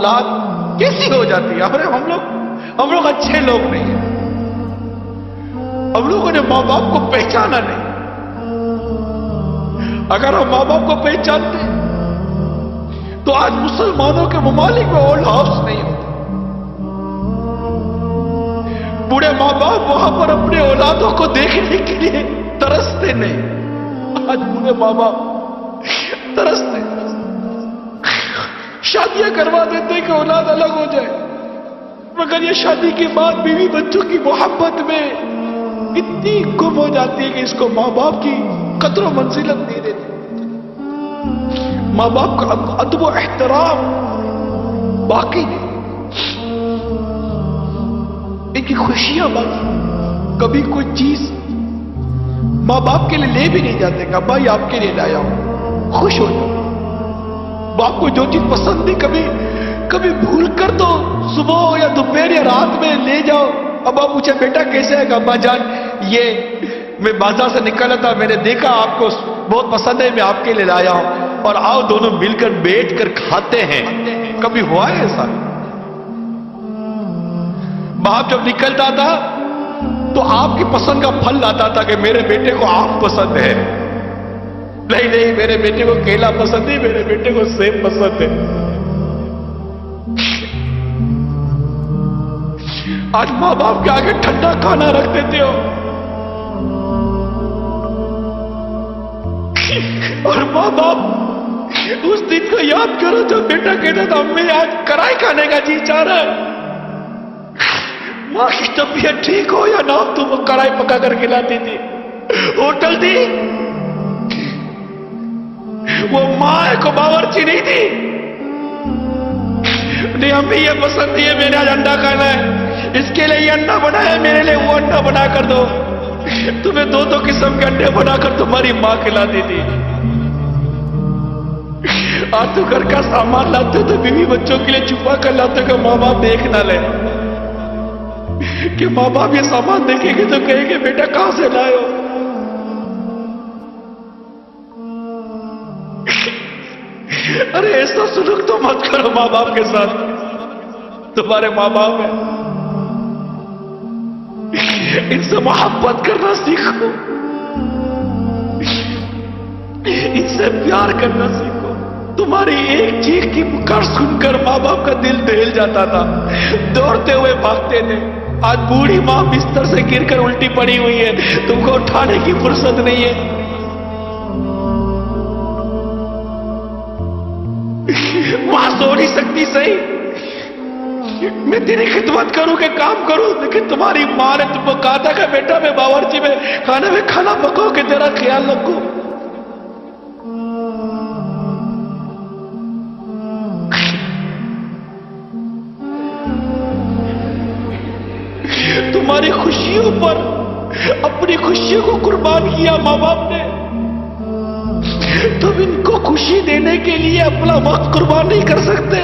اولاد کیسی ہو جاتی ہے؟ ہم لوگ اچھے لوگ نہیں ہیں، ہم لوگوں نے ماں باپ کو پہچانا نہیں۔ اگر ہم ماں باپ کو پہچانتے تو آج مسلمانوں کے ممالک میں اولڈ ہاؤس نہیں ہوتے، بوڑھے ماں باپ وہاں پر اپنے اولادوں کو دیکھنے کے لیے ترستے نہیں۔ آج بوڑھے ماں باپ ترستے، شادیاں کروا دیتے کہ اولاد الگ ہو جائے، مگر یہ شادی کے بعد بیوی بچوں کی محبت میں اتنی گم ہو جاتی ہے کہ اس کو ماں باپ کی قدر و منزلت نہیں دیتے، ماں باپ کا ادب و احترام باقی نہیں، ان کی خوشیاں باقی۔ کبھی کوئی چیز ماں باپ کے لیے لے بھی نہیں جاتے کہ ابا یہ آپ کے لیے لایا ہوں، خوش ہو جاؤ۔ باپ کو جو چیز پسند نہیں کبھی بھول کر تو صبح ہو یا دوپہر یا رات میں لے جاؤ۔ ابا پوچھے بیٹا کیسے ہے؟ کہ ابا جان یہ میں بازار سے نکلا تھا، میں نے دیکھا آپ کو بہت پسند ہے، میں آپ کے لیے لایا ہوں، اور آؤ دونوں مل کر بیٹھ کر کھاتے ہیں۔ کبھی ہوا ہے ایسا؟ باپ جب نکلتا تھا تو آپ کی پسند کا پھل لاتا تھا کہ میرے بیٹے کو آم پسند ہے، نہیں میرے بیٹے کو کیلا پسند ہے، میرے بیٹے کو سیب پسند ہے۔ آج ماں باپ کے آگے ٹھنڈا کھانا رکھ دیتے ہو، اور ماں باپ اس دن کو یاد کرو جب بیٹا کہتا تھا امی آج کڑھائی کھانے کا جی چاہ رہا ہے۔ ماں کی طبیعت ٹھیک ہو یا نہ ہو تم کڑھائی پکا کر کھلاتی تھی، ہوٹل تھی، وہ ماں کو باورچی نہیں تھی، نہیں امی یہ پسند نہیں ہے، میں نے آج انڈا کھانا ہے، اس کے لیے یہ انڈا بنایا، میرے لیے وہ انڈا بنا کر دو۔ تمہیں دو قسم کے انڈے بنا کر تمہاری ماں کھلاتی تھی۔ آج تو گھر کا سامان لاتے ہو تو بیوی بچوں کے لیے چھپا کر لاتے ہو کہ ماں باپ دیکھ نہ لے، کہ ماں باپ یہ سامان دیکھیں گے تو کہیں گے بیٹا کہاں سے لائے ہو؟ ارے ایسا سلوک تو مت کرو ماں باپ کے ساتھ، تمہارے ماں باپ ہیں، ان سے محبت کرنا سیکھو، ان سے پیار کرنا سیکھو۔ تمہاری ایک چیخ کی پکار سن کر ماں باپ کا دل دہل جاتا تھا، دوڑتے ہوئے بھاگتے تھے۔ آج بوڑھی ماں بستر سے گر کر الٹی پڑی ہوئی ہے، تم کو اٹھانے کی فرصت نہیں ہے۔ ماں سو نہیں سکتی صحیح، میں تیری خدمت کروں کہ کام کروں، لیکن تمہاری ماں نے تم کو کہا تھا کہ بیٹا میں باورچی میں کھانا پکاؤ کہ تیرا خیال رکھوں۔ تمہاری خوشیوں پر اپنی خوشیوں کو قربان کیا ماں باپ نے، تم ان کو خوشی دینے کے لیے اپنا وقت قربان نہیں کر سکتے۔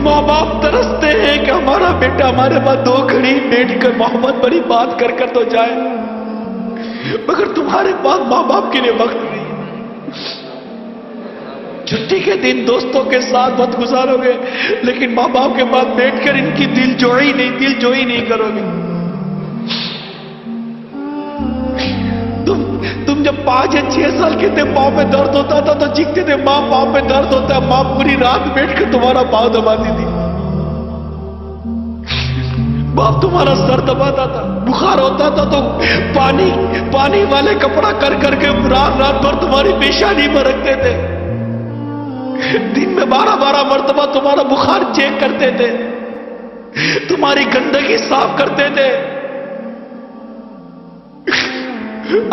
ماں باپ ترستے ہیں کہ ہمارا بیٹا ہمارے پاس 2 گھڑی بیٹھ کر محبت بڑی بات کر تو جائے، مگر تمہارے پاس ماں باپ کے لیے وقت نہیں۔ چھٹی کے دن دوستوں کے ساتھ وقت گزارو گے، لیکن ماں باپ کے پاس بیٹھ کر ان کی دل جوئی نہیں کرو گے۔ تم جب 5 یا 6 سال کے تھے، پاؤں میں درد ہوتا تھا تو چیختے تھے ماں پاؤں میں درد ہوتا ہے، ماں پوری رات بیٹھ کر تمہارا پاؤں دباتی تھی، باپ تمہارا سر دباتا تھا، بخار ہوتا تھا تو پانی والے کپڑا کر کے رات بھر تمہاری پیشانی میں رکھتے تھے، دن میں 12 مرتبہ تمہارا بخار چیک کرتے تھے، تمہاری گندگی صاف کرتے تھے۔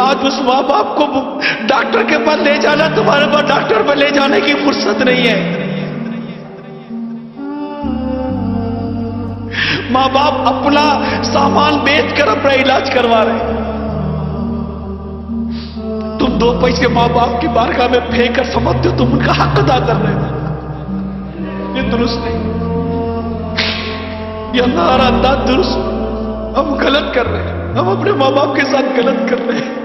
آج اس ماں باپ کو ڈاکٹر کے پاس لے جانا، تمہارے پاس ڈاکٹر پہ لے جانے کی فرصت نہیں ہے۔ ماں باپ اپنا سامان بیچ کر اپنا علاج کروا رہے ہیں، تم 2 پیسے ماں باپ کی بارگاہ میں پھینک کر سمجھتے ہو تم ان کا حق ادا کر رہے ہو، یہ درست نہیں، یہ ہمارا انداز درست، ہم غلط کر رہے ہیں، ہم اپنے ماں باپ کے ساتھ غلط کر رہے ہیں۔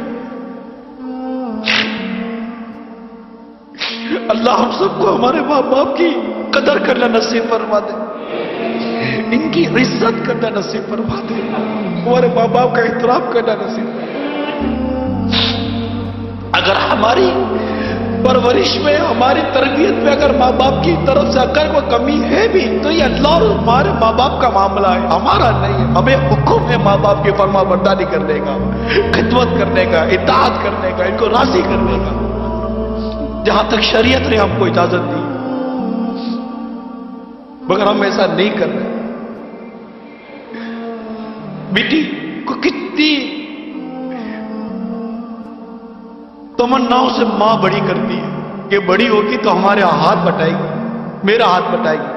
اللہ ہم سب کو ہمارے ماں باپ کی قدر کرنا نصیب فرما دے، ان کی عزت کرنا نصیب فرما دے، ہمارے ماں باپ کا احترام کرنا نصیب فرما دے۔ اگر ہماری پرورش میں، ہماری تربیت میں اگر ماں باپ کی طرف سے اگر کوئی کمی ہے بھی تو یہ اللہ اور ہمارے ماں باپ کا معاملہ ہے، ہمارا نہیں ہے۔ ہمیں حکم ہے ماں باپ کی فرما برداری کرنے کا، خدمت کرنے کا، اطاعت کرنے کا، ان کو راضی کرنے کا، جہاں تک شریعت نے ہم کو اجازت دی، مگر ہم ایسا نہیں کر رہے۔ بیٹی کو کتنی تمناؤں سے ماں بڑی کرتی ہے کہ بڑی ہوگی تو ہمارے ہاتھ بٹائے گی، میرا ہاتھ بٹائے گی،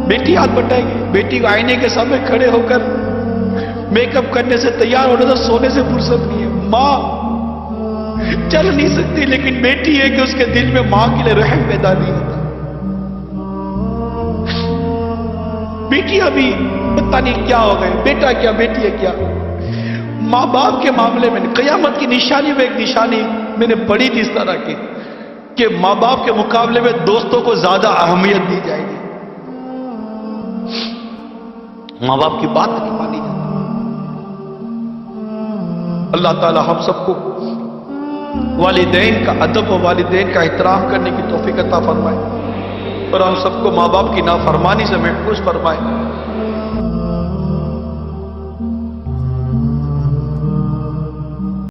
بیٹی ہاتھ بٹائے گی۔ بیٹی کو آئینے کے سامنے کھڑے ہو کر میک اپ کرنے سے، تیار ہونے سے، سونے سے فرصت نہیں ہے۔ ماں چل نہیں سکتی، لیکن بیٹی ہے کہ اس کے دل میں ماں کے لیے رحم پیدا نہیں ہوتا۔ بیٹی ابھی پتہ نہیں کیا ہو گئے، بیٹا کیا بیٹی ہے کیا۔ ماں باپ کے معاملے میں قیامت کی نشانی میں ایک نشانی میں نے پڑھی تھی اس طرح کی کہ ماں باپ کے مقابلے میں دوستوں کو زیادہ اہمیت دی جائے گی، ماں باپ کی بات نہیں مانی جاتی۔ اللہ تعالی ہم سب کو والدین کا ادب و والدین کا احترام کرنے کی توفیق عطا فرمائے، اور ہم سب کو ماں باپ کی نافرمانی سے محفوظ فرمائے۔